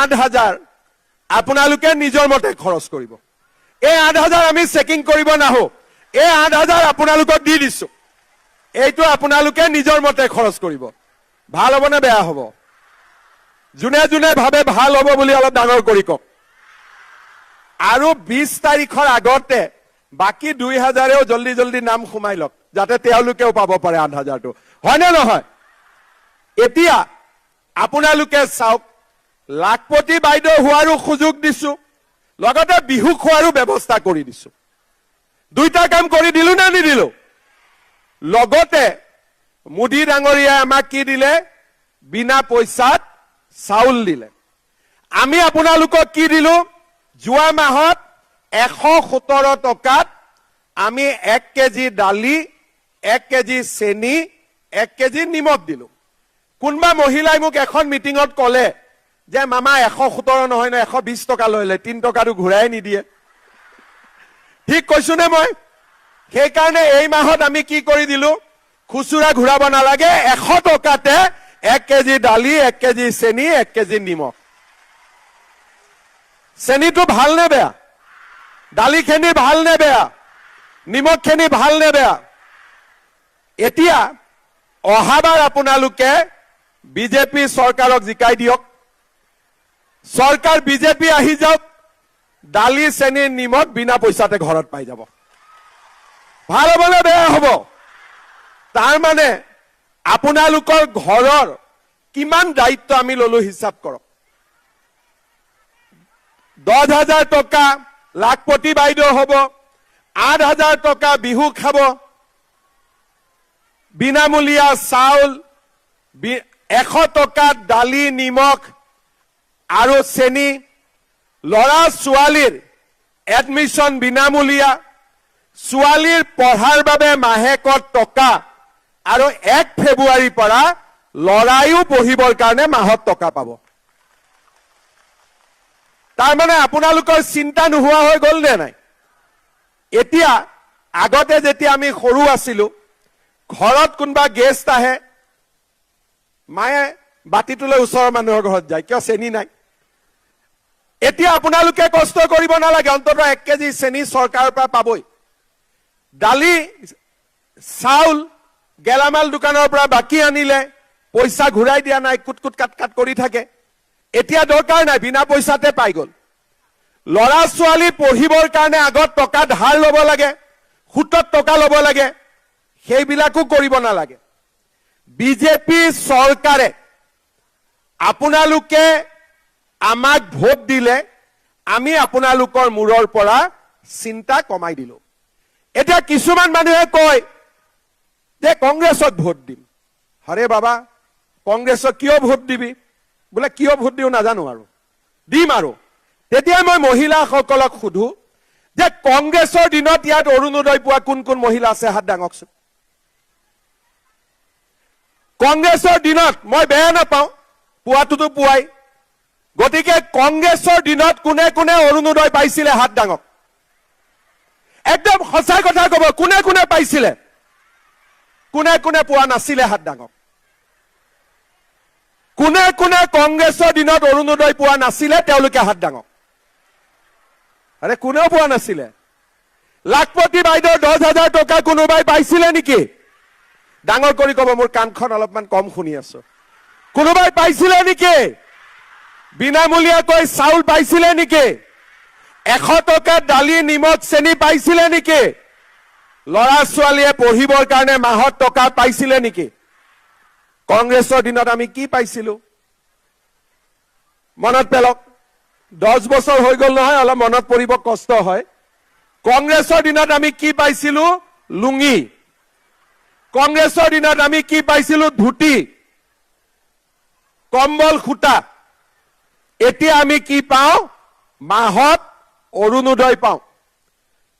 8,000 আপোনালোকে নিজৰ মতে খৰচ কৰিব। এই 8,000 আমি চেকিং কৰিব নাহো, এই 8,000 আপোনালোকক দি দিছো, এইটো আপোনালোকে নিজৰ মতে খৰচ কৰিব। ভাল হ'ব নে বেয়া হ'ব? যোনে যোনে ভাবে ভাল হ'ব বুলি অলপ ডাঙৰ কৰি কওক। আৰু 20 তাৰিখৰ আগতে বাকী 2,000ও জলদি জলদি নাম সোমাই লওক, যাতে তেওঁলোকেও পাব পাৰে 8,000টো, হয়নে নহয়? এতিয়া আপোনালোকে চাওক, লাখপতি বাইদেউ হোৱাৰো সুযোগ দিছো, লগতে বিহু খোৱাৰো ব্যৱস্থা কৰি দিছো। দুইটা কাম কৰি দিলো নে নিদিলো? লগতে মোদী ডাঙৰীয়াই আমাক কি দিলে? বিনা পইচাত চাউল দিলে। আমি আপোনালোকক কি দিলো? যোৱা মাহত 117 টকাত আমি 1 কেজি দালি, 1 কেজি চেনি, 1 কেজি নিমখ দিলো। কোনবা মহিলাই মোক এখন মিটিঙত কলে যে মামা 117 নহয় ন 120 টকা লৈলে, 3 টকাটো ঘূৰাই নিদিয়ে। ঠিক কৈছো নে মই? সেইকাৰণে এই মাহত আমি কি কৰি দিলো? খুচুৰা ঘূৰাব নালাগে, 100 টকাতে 1 কেজি দালি, 1 কেজি চেনি, 1 কেজি নিমখ। চেনিটো ভাল নে বেয়া? দালি খিনি ভাল নে বেয়া? নিমখ খিনি ভাল নে বেয়া? এতিয়া অহাবাৰ আপোনালোকে বিজেপি চৰকাৰক জিকাই দিয়ক, চৰকাৰ বিজেপি আহি যাওক, দালি চেনি নিমখ বিনা পইচাতে ঘৰত পাই যাব। ভাল হ'ব নে বেয়া হ'ব? তাৰ মানে আপোনালোকৰ ঘৰৰ কিমান দায়িত্ব আমি ললো হিচাপ কৰক। 10,000 টকা লাখপতি বাইদেউ হ'ব, 8,000 টকা বিহু খাব, বিনামূলীয়া চাউল, 100 টকাত দালি নিমখ আৰু চেনি, ল'ৰা ছোৱালীৰ এডমিশ্যন বিনামূলীয়া, ছোৱালীৰ পঢ়াৰ বাবে মাহেকত টকা, আৰু 1 ফেব্ৰুৱাৰীৰ পৰা ল'ৰাইও পঢ়িবৰ কাৰণে মাহত টকা পাব। তাৰমানে আপোনালোকৰ চিন্তা নোহোৱা হৈ গ'ল নে নাই? এতিয়া আগতে যেতিয়া আমি সৰু আছিলো, ঘৰত কোনোবা গেষ্ট আহে, মায়ে বাতিটোলৈ ওচৰৰ মানুহৰ ঘৰত যায়, কিয়? চেনি নাই। এতিয়া আপোনালোকে কষ্ট কৰিব নালাগে, অন্ততঃ 1 কেজি চেনি চৰকাৰৰ পৰা পাবই। দালি চাউল গেলামাল দোকানৰ পৰা বাকী আনিলে পইচা ঘূৰাই দিয়া নাই, কুট কুট কাট কাট কৰি থাকে। এতিয়া দৰকাৰ নাই, বিনা পইচাতে পাই গ'ল। ল'ৰা ছোৱালী পঢ়িবৰ কাৰণে আগত টকা ধাৰ ল'ব লাগে, সুতত টকা ল'ব লাগে, সেইবিলাকো কৰিব নালাগে। বিজেপি চৰকাৰে আপোনালোকে আমাক ভোট দিলে, আমি আপোনালোকৰ মূৰৰ পৰা চিন্তা কমাই দিলো। এতিয়া কিছুমান মানুহে কয় যে কংগ্ৰেছক ভোট দিম। আৰে বাবা, কংগ্ৰেছক কিয় ভোট দিবি? বোলে কিয় ভোট দিও নাজানো, আৰু দিম। আৰু তেতিয়া মই মহিলাসকলক সোধো যে কংগ্ৰেছৰ দিনত ইয়াত অৰুণোদয় পোৱা কোন কোন মহিলা আছে? হাত দাঙকচোন। কংগ্ৰেছৰ দিনত মই বেয়া নাপাওঁ, পোৱাটোতো পোৱাই। গতিকে কংগ্ৰেছৰ দিনত কোনে কোনে অৰুণোদয় পাইছিলে? হাত দাঙক। একদম সঁচা কথা কব, কোনে কোনে পাইছিলে? কোনে কোনে পোৱা নাছিলে? হাত দাঙক। কোনে কোনে কংগ্ৰেছৰ দিনত অৰুণোদয় পোৱা নাছিলে তেওঁলোকে হাত দাঙক। আৰে কোনেও পোৱা নাছিলে? লাখপতি বাইদেউ 10,000 টকা কোনোবাই পাইছিলে নেকি? ডাঙৰ কৰি কব, মোৰ কাণখন অলপমান কম শুনি আছো। কোনোবাই পাইছিলে নেকি? বিনামূলীয়াকৈ চাউল পাইছিলে নেকি? 100 টকা দালি নিমখ চেনি পাইছিলে নেকি? ল'ৰা ছোৱালীয়ে পঢ়িবৰ কাৰণে মাহত টকা পাইছিলে নেকি? কংগ্ৰেছৰ দিনত আমি কি পাইছিলো? মনত পেলক। 10 বছৰ হৈ গ'ল নহয়, অলপ মনত পৰিব কষ্ট হয়। কংগ্ৰেছৰ দিনত আমি কি পাইছিলো? লুঙি। কংগ্ৰেছৰ দিনত আমি কি পাইছিলো? ধুতি, কম্বল, সূতা। এতিয়া আমি কি পাওঁ? মাহত অৰুণোদয় পাওঁ।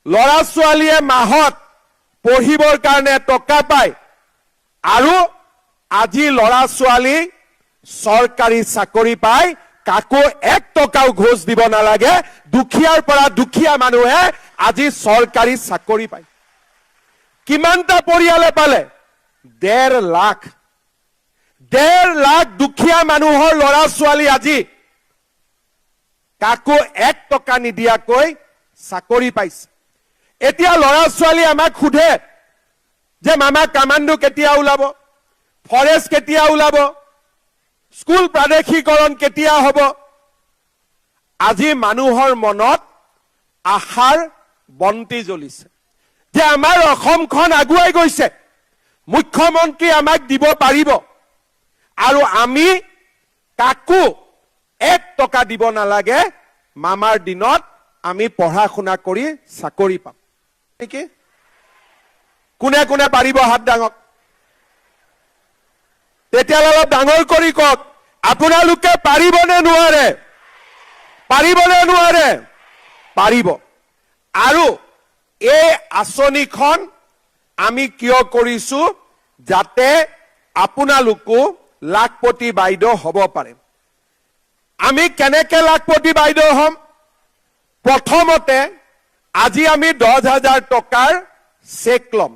ল'ৰা ছোৱালীয়ে মাহত পঢ়িবৰ কাৰণে টকা পায়, আৰু আজি ল'ৰা ছোৱালী চৰকাৰী চাকৰি পায়, কাকো 1 টকাও ঘোষ দিব নালাগে। দুখীয়াৰ পৰা দুখীয়া মানুহে আজি চৰকাৰী চাকৰি পায়। কিমানটা পৰিয়ালে পালে? 1.5 লাখ। 1.5 লাখ দুখীয়া মানুহৰ ল'ৰা ছোৱালী আজি কাকো 1 টকা নিদিয়াকৈ চাকৰি পাইছে। এতিয়া ল'ৰা ছোৱালী আমাক সোধে যে মামা কামাণ্ডো কেতিয়া ওলাব, ফৰেষ্ট কেতিয়া ওলাব, স্কুল প্ৰাদেশিকৰণ কেতিয়া হ'ব। আজি মানুহৰ মনত আশাৰ বন্তি জ্বলিছে যে আমাৰ অসমখন আগুৱাই গৈছে, মুখ্যমন্ত্ৰী আমাক দিব পাৰিব আৰু আমি কাকো 1 টকা দিব নালাগে, মামাৰ দিনত আমি পঢ়া শুনা কৰি চাকৰি পাম। নেকি? কোনে কোনে পাৰিব হাত ডাঙক। তেতিয়াহ'লে অলপ ডাঙৰ কৰি কওক, আপোনালোকে পাৰিবনে নোৱাৰে? পাৰিবনে নোৱাৰে? পাৰিব। আৰু এই আঁচনিখন আমি কিয় কৰিছো? যাতে আপোনালোকো লাখপতি বাইদেউ হ'ব পাৰে। আমি কেনেকে লাখপতি বাইদেউ হ'ম? প্ৰথমতে আজি আমি 10,000 টকাৰ চেক ল'ম।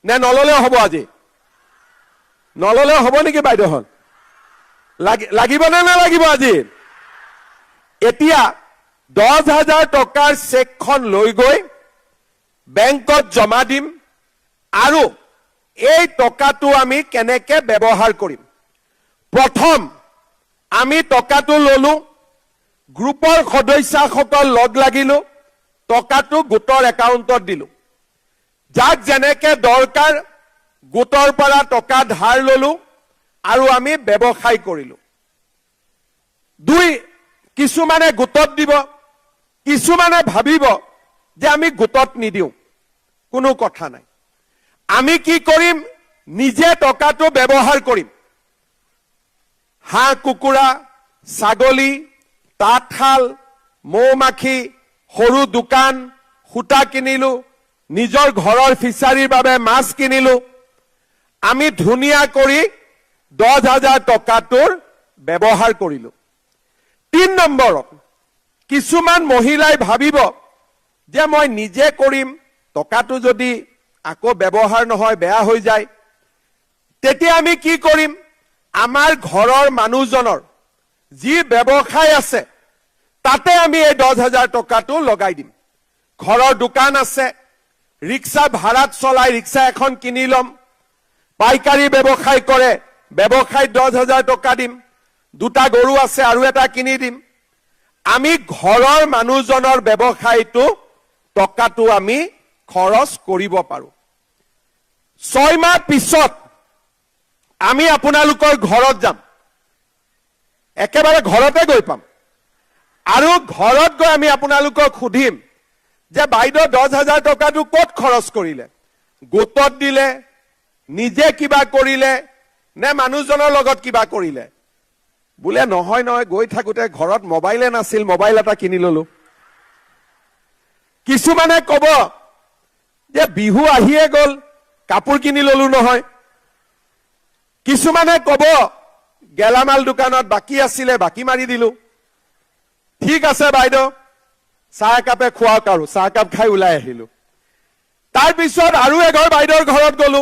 নে নললেও হ'ব? আজি নললেও হ'ব নেকি বাইদেউহত? লাগিব নে নালাগিব? আজি এতিয়া 10,000 টকাৰ চেকখন লৈ গৈ বেংকত জমা দিম আৰু এই টকাটো আমি কেনেকে ব্যৱহাৰ কৰিম? প্ৰথম আমি টকাটো ললো, গ্ৰুপৰ সদস্যসকল লগ লাগিলো, টকাটো গোটৰ একাউণ্টত দিলো। যাক যেনেকে দৰকাৰ গোটৰ পৰা টকা ধাৰ ললো আৰু আমি ব্যৱসায় কৰিলো। 2, কিছুমানে গোটত দিব, কিছুমানে ভাবিব যে আমি গোটত নিদিওঁ। কোনো কথা নাই। আমি কি কৰিম? নিজে টকাটো ব্যৱহাৰ কৰিম। হাঁহ কুকুৰা, ছাগলী, তাঁতশাল, মৌ-মাখি, সৰু দোকান, সূতা কিনিলো, নিজৰ ঘৰৰ ফিচাৰীৰ বাবে মাছ কিনিলো। আমি ধুনীয়া কৰি 10,000 টকাটোৰ ব্যৱহাৰ কৰিলো। 3 নম্বৰত কিছুমান মহিলাই ভাবিব যে মই নিজে কৰিম, টকাটো যদি আকৌ ব্যৱহাৰ নহয়, বেয়া হৈ যায়, তেতিয়া আমি কি কৰিম? আমাৰ ঘৰৰ মানুহজনৰ যি ব্যৱসায় আছে তাতে আমি এই 10,000 টকাটো লগাই দিম। ঘৰৰ দোকান আছে, ৰিক্সা ভাড়াত চলাই ৰিক্সা এখন কিনি ল'ম। পাইকাৰী ব্যৱসায় কৰে, ব্যৱসায়ত 10,000 টকা দিম। 2টা গৰু আছে, আৰু এটা কিনি দিম। আমি ঘৰৰ মানুহজনৰ ব্যৱসায়টো টকাটো আমি খৰচ কৰিব পাৰো। 6 মাহ পিছত আমি আপোনালোকৰ ঘৰত যাম, একেবাৰে ঘৰতে গৈ পাম আৰু ঘৰত গৈ আমি আপোনালোকক সুধিম যে বাইদেউ 10,000 টকাটো ক'ত খৰচ কৰিলে? গোটত দিলে, নিজে কিবা কৰিলে, নে মানুহজনৰ লগত কিবা কৰিলে? বোলে নহয় নহয়, গৈ থাকোতে ঘৰত মোবাইলে নাছিল, মোবাইল এটা কিনি ললো। কিছুমানে কব যে বিহু আহিয়ে গ'ল, কাপোৰ কিনি ললো নহয়। কিছুমানে কব গেলামাল দোকানত বাকী আছিলে, বাকী মাৰি দিলো। ঠিক আছে বাইদেউ, চাহ একাপে খুৱাওক, আৰু চাহ একাপ খাই ওলাই আহিলো। তাৰপিছত আৰু এঘৰ বাইদেউৰ ঘৰত গলো।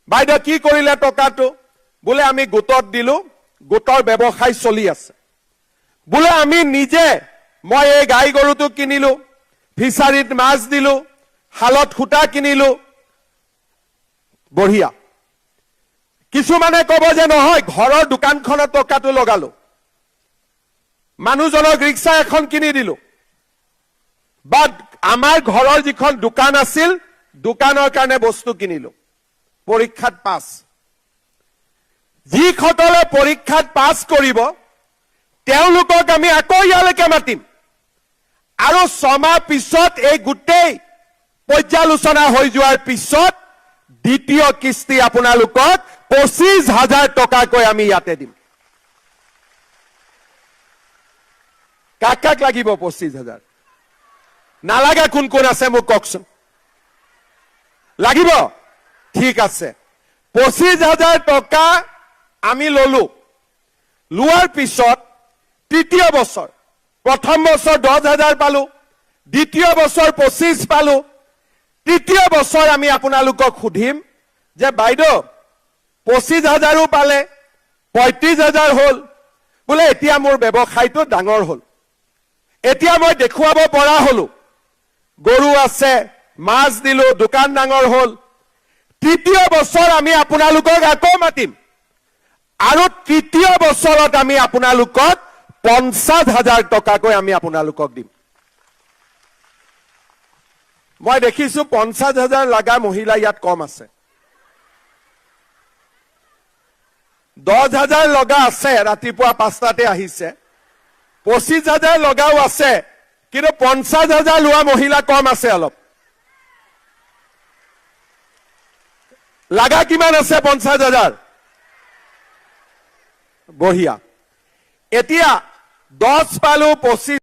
বাইদেউ কি কৰিলে টকাটো? বোলে আমি গোটত দিলো, গোটৰ ব্যৱসায় চলি আছে। বোলে আমি নিজে, মই এই গাই গৰুটো কিনিলো, ফিচাৰীত মাছ দিলো, শালত সূতা কিনিলো। বঢ়িয়া। কিছুমানে কব যে নহয়, ঘৰৰ দোকানখনত টকাটো লগালো, মানুহজনক ৰিক্সা এখন কিনি দিলো, বা আমাৰ ঘৰৰ যিখন দোকান আছিল, দোকানৰ কাৰণে বস্তু কিনিলো। পৰীক্ষাত পাছ। যিসকলে পৰীক্ষাত পাছ কৰিব তেওঁলোকক আমি আকৌ ইয়ালৈকে মাতিম আৰু 6 মাহ পিছত এই গোটেই পৰ্যালোচনা হৈ যোৱাৰ পিছত দ্বিতীয় কিস্তি আপোনালোকক 25,000 টকাকৈ আমি ইয়াতে দিম। কাক কাক লাগিব 25,000? নালাগে? কোন কোন আছে মোক কওকচোন। লাগিব? ঠিক আছে। 25,000 টকা আমি ললো। লোৱাৰ পিছত তৃতীয় বছৰ, প্ৰথম বছৰ 10,000 পালো, দ্বিতীয় বছৰ 25 পালো, তৃতীয় বছৰ আমি আপোনালোকক সুধিম যে বাইদেউ 25,000ও পালে, 35,000 হল, বোলে এতিয়া মোৰ ব্যৱসায়টো ডাঙৰ হল, এতিয়া মই দেখুৱাব পৰা হলো গৰু আছে, মাছ দিলো, দোকান ডাঙৰ হল। তৃতীয় বছৰ আমি আপোনালোকক আকৌ মাতিম আৰু তৃতীয় বছৰত আমি আপোনালোকক 50,000 টকাকৈ আমি আপোনালোকক দিম। মই দেখিছো 50,000 লগা মহিলা ইয়াত কম আছে, 10,000 লগা আছে, ৰাতিপুৱা 5টাতে আহিছে, 25,000 লগাও আছে, কিন্তু 50,000 লোৱা মহিলা কম আছে অলপ। লাগা কিমান আছে? 50,000। বঢ়িয়া। এতিয়া 10 পালো, 25